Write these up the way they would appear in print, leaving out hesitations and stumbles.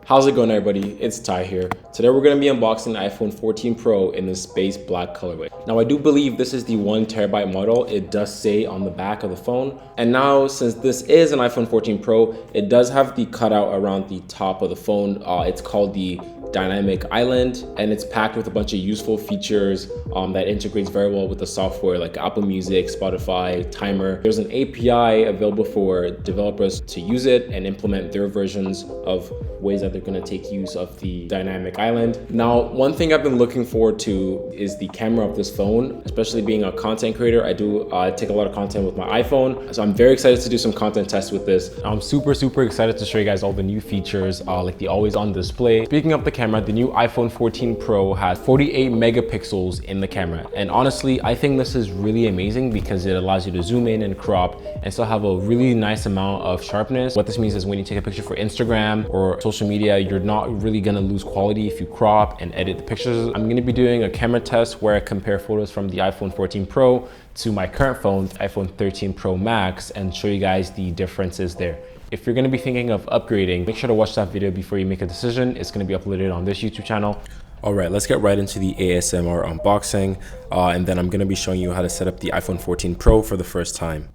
How's it going, everybody? It's Ty here. Today we're going to be unboxing the iPhone 14 Pro in the space black colorway. Now I do believe this is the 1TB model. It does say on the back of the phone. And now since this is an iPhone 14 Pro, it does have the cutout around the top of the phone. It's called the Dynamic Island, and it's packed with a bunch of useful features that integrates very well with the software like Apple Music, Spotify, timer. There's an API available for developers to use it and implement their versions of ways that they're going to take use of the Dynamic Island. Now, one thing I've been looking forward to is the camera of this phone. Especially being a content creator, I take a lot of content with my iPhone, so I'm very excited to do some content tests with this. I'm super excited to show you guys all the new features like the always on display. Speaking of the camera, the new iPhone 14 Pro has 48 megapixels in the camera, and honestly I think this is really amazing because it allows you to zoom in and crop and still have a really nice amount of sharpness. What this means is when you take a picture for Instagram or social media, you're not really gonna lose quality if you crop and edit the pictures. I'm gonna be doing a camera test where I compare photos from the iPhone 14 Pro to my current phone, the iPhone 13 Pro Max, and show you guys the differences there. If you're gonna be thinking of upgrading, make sure to watch that video before you make a decision. It's gonna be uploaded on this YouTube channel. All right, let's get right into the ASMR unboxing. And then I'm gonna be showing you how to set up the iPhone 14 Pro for the first time.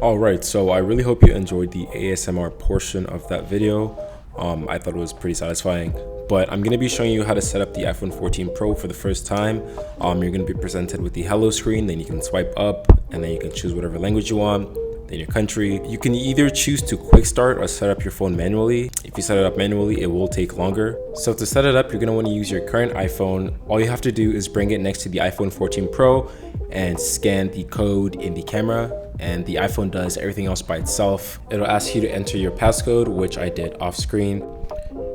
All right, so I really hope you enjoyed the ASMR portion of that video. I thought it was pretty satisfying, but I'm gonna be showing you how to set up the iPhone 14 Pro for the first time. You're gonna be presented with the hello screen, then you can swipe up and then you can choose whatever language you want, then your country. You can either choose to quick start or set up your phone manually. If you set it up manually, it will take longer. So to set it up, you're gonna wanna use your current iPhone. All you have to do is bring it next to the iPhone 14 Pro and scan the code in the camera, and the iPhone does everything else by itself. It'll ask you to enter your passcode, which I did off screen.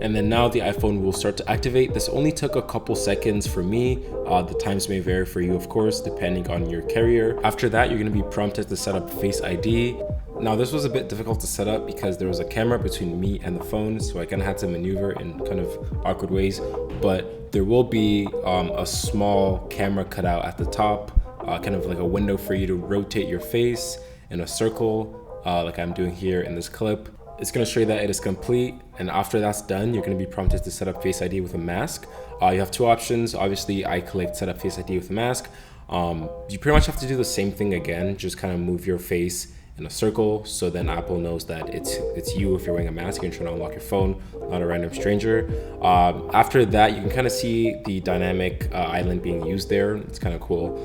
And then now the iPhone will start to activate. This only took a couple seconds for me. The times may vary for you, of course, depending on your carrier. After that, you're gonna be prompted to set up Face ID. Now this was a bit difficult to set up because there was a camera between me and the phone, so I kind of had to maneuver in kind of awkward ways, but there will be a small camera cutout at the top, kind of like a window for you to rotate your face in a circle, like I'm doing here in this clip. It's gonna show you that it is complete, and after that's done, you're gonna be prompted to set up Face ID with a mask. You have two options. Obviously, I clicked set up Face ID with a mask. You pretty much have to do the same thing again, just kind of move your face in a circle, so then Apple knows that it's you if you're wearing a mask and you're trying to unlock your phone, not a random stranger. After that, you can kind of see the dynamic island being used there. It's kind of cool.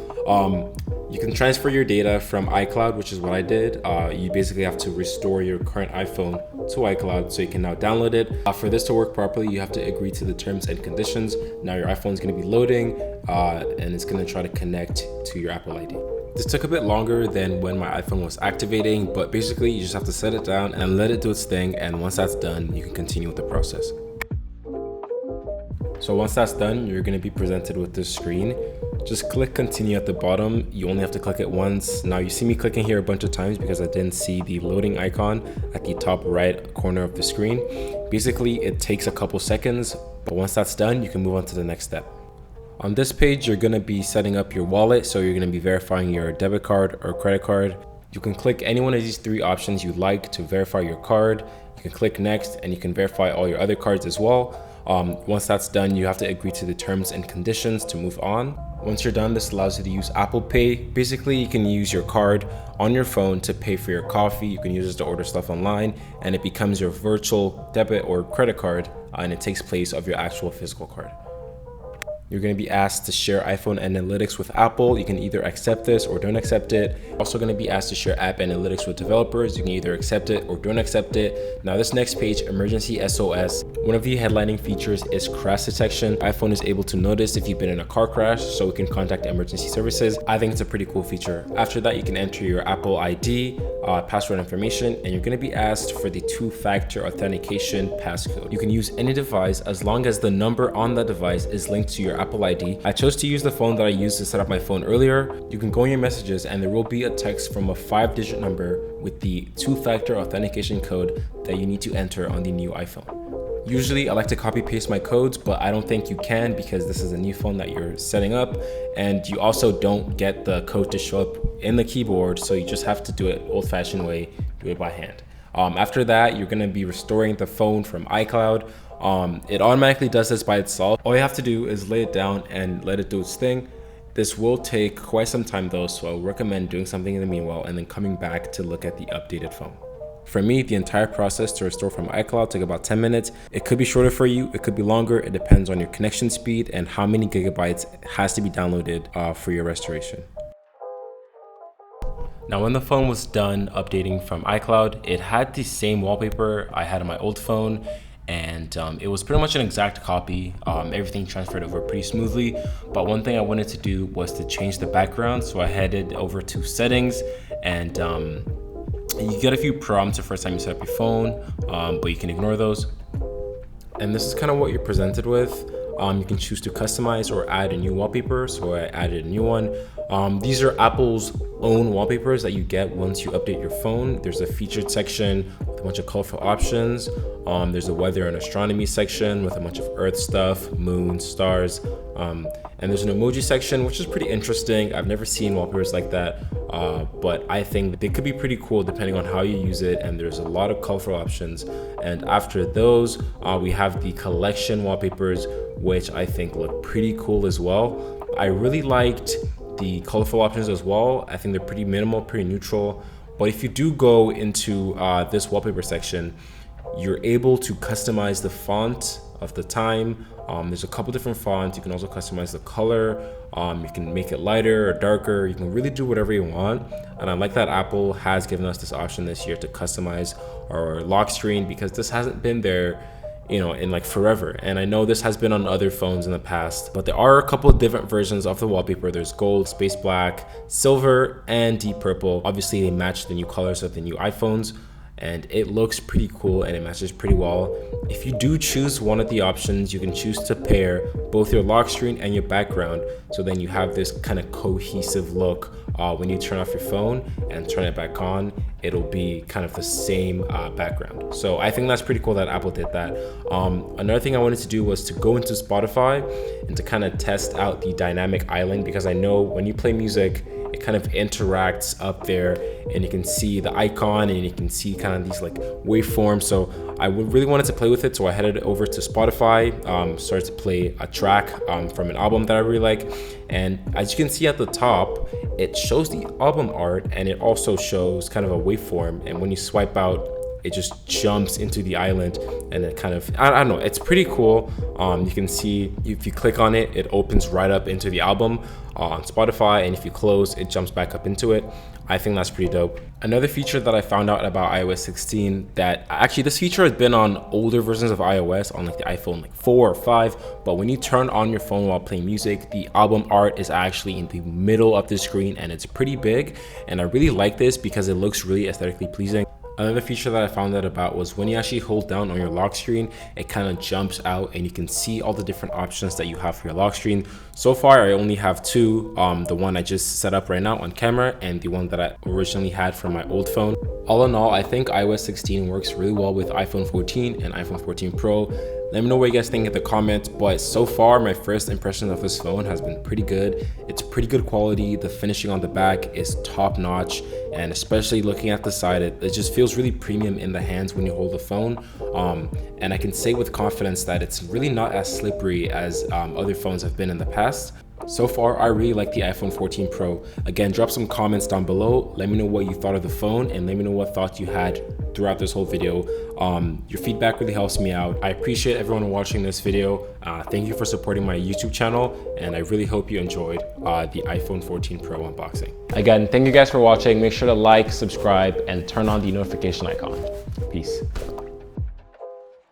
You can transfer your data from iCloud, which is what I did. You basically have to restore your current iPhone to iCloud so you can now download it. For this to work properly, you have to agree to the terms and conditions. Now your iPhone is going to be loading and it's going to try to connect to your Apple ID. This took a bit longer than when my iPhone was activating, but basically you just have to set it down and let it do its thing, and once that's done, you can continue with the process. So once that's done, you're going to be presented with this screen. Just click continue at the bottom. You only have to click it once. Now you see me clicking here a bunch of times because I didn't see the loading icon at the top right corner of the screen. Basically, it takes a couple seconds, but once that's done, you can move on to the next step. On this page, you're gonna be setting up your wallet, so you're gonna be verifying your debit card or credit card. You can click any one of these three options you like to verify your card. You can click next and you can verify all your other cards as well. Once that's done, you have to agree to the terms and conditions to move on. Once you're done, this allows you to use Apple Pay. Basically, you can use your card on your phone to pay for your coffee. You can use it to order stuff online, and it becomes your virtual debit or credit card, and it takes place of your actual physical card. You're going to be asked to share iPhone analytics with Apple. You can either accept this or don't accept it. Also going to be asked to share app analytics with developers. You can either accept it or don't accept it. Now this next page, emergency SOS. One of the headlining features is crash detection. iPhone is able to notice if you've been in a car crash, so we can contact emergency services. I think it's a pretty cool feature. After that, you can enter your Apple ID, password information, and you're going to be asked for the two-factor authentication passcode. You can use any device as long as the number on that device is linked to your Apple ID. I chose to use the phone that I used to set up my phone earlier. You can go in your messages and there will be a text from a 5-digit number with the two-factor authentication code that you need to enter on the new iPhone. Usually I like to copy paste my codes, but I don't think you can because this is a new phone that you're setting up, and you also don't get the code to show up in the keyboard, so you just have to do it old-fashioned way, do it by hand. After that, you're gonna be restoring the phone from iCloud. It automatically does this by itself. All you have to do is lay it down and let it do its thing. This will take quite some time though, so I would recommend doing something in the meanwhile and then coming back to look at the updated phone. For me, the entire process to restore from iCloud took about 10 minutes. It could be shorter for you, it could be longer. It depends on your connection speed and how many gigabytes has to be downloaded for your restoration. Now, when the phone was done updating from iCloud, it had the same wallpaper I had on my old phone, and it was pretty much an exact copy. Everything transferred over pretty smoothly, but one thing I wanted to do was to change the background, so I headed over to settings, and you get a few prompts the first time you set up your phone, but you can ignore those. And this is kind of what you're presented with. You can choose to customize or add a new wallpaper, so I added a new one. These are Apple's own wallpapers that you get once you update your phone. There's a featured section with a bunch of colorful options. There's a weather and astronomy section with a bunch of Earth stuff, moon, stars. And there's an emoji section, which is pretty interesting. I've never seen wallpapers like that, but I think they could be pretty cool depending on how you use it. And there's a lot of colorful options. And after those, we have the collection wallpapers, which I think look pretty cool as well. I really liked the colorful options as well. I think they're pretty minimal, pretty neutral. But if you do go into this wallpaper section, you're able to customize the font of the time. There's a couple different fonts. You can also customize the color. You can make it lighter or darker. You can really do whatever you want. And I like that Apple has given us this option this year to customize our lock screen, because this hasn't been there, you know, in like forever. And I know this has been on other phones in the past, but there are a couple of different versions of the wallpaper. There's gold, space black, silver, and deep purple. Obviously they match the new colors of the new iPhones. and it looks pretty cool and it matches pretty well. If you do choose one of the options, you can choose to pair both your lock screen and your background, so then you have this kind of cohesive look. When you turn off your phone and turn it back on, it'll be kind of the same background. So I think that's pretty cool that Apple did that. Another thing I wanted to do was to go into Spotify and to kind of test out the dynamic island, because I know when you play music, it kind of interacts up there and you can see the icon and you can see kind of these like waveforms. So I really wanted to play with it, so I headed over to Spotify, started to play a track from an album that I really like, and as you can see at the top, it shows the album art and it also shows kind of a waveform, and when you swipe out, it just jumps into the island, and it kind of, I don't know, it's pretty cool. You can see if you click on it, it opens right up into the album on Spotify, and if you close, it jumps back up into it. I think that's pretty dope. Another feature that I found out about iOS 16, that actually this feature has been on older versions of iOS, on like the iPhone like 4 or 5, but when you turn on your phone while playing music, the album art is actually in the middle of the screen and it's pretty big, and I really like this because it looks really aesthetically pleasing. Another feature that I found out about was when you actually hold down on your lock screen, it kind of jumps out and you can see all the different options that you have for your lock screen. So far, I only have two, the one I just set up right now on camera and the one that I originally had from my old phone. All in all, I think iOS 16 works really well with iPhone 14 and iPhone 14 Pro. Let me know what you guys think in the comments, but so far my first impression of this phone has been pretty good. It's pretty good quality. The finishing on the back is top notch, and especially looking at the side, it just feels really premium in the hands when you hold the phone. And I can say with confidence that it's really not as slippery as other phones have been in the past. So far, I really like the iPhone 14 Pro. Again, drop some comments down below. Let me know what you thought of the phone and let me know what thoughts you had throughout this whole video. Your feedback really helps me out. I appreciate everyone watching this video. Thank you for supporting my YouTube channel, and I really hope you enjoyed the iPhone 14 Pro unboxing. Again, thank you guys for watching. Make sure to like, subscribe, and turn on the notification icon. Peace.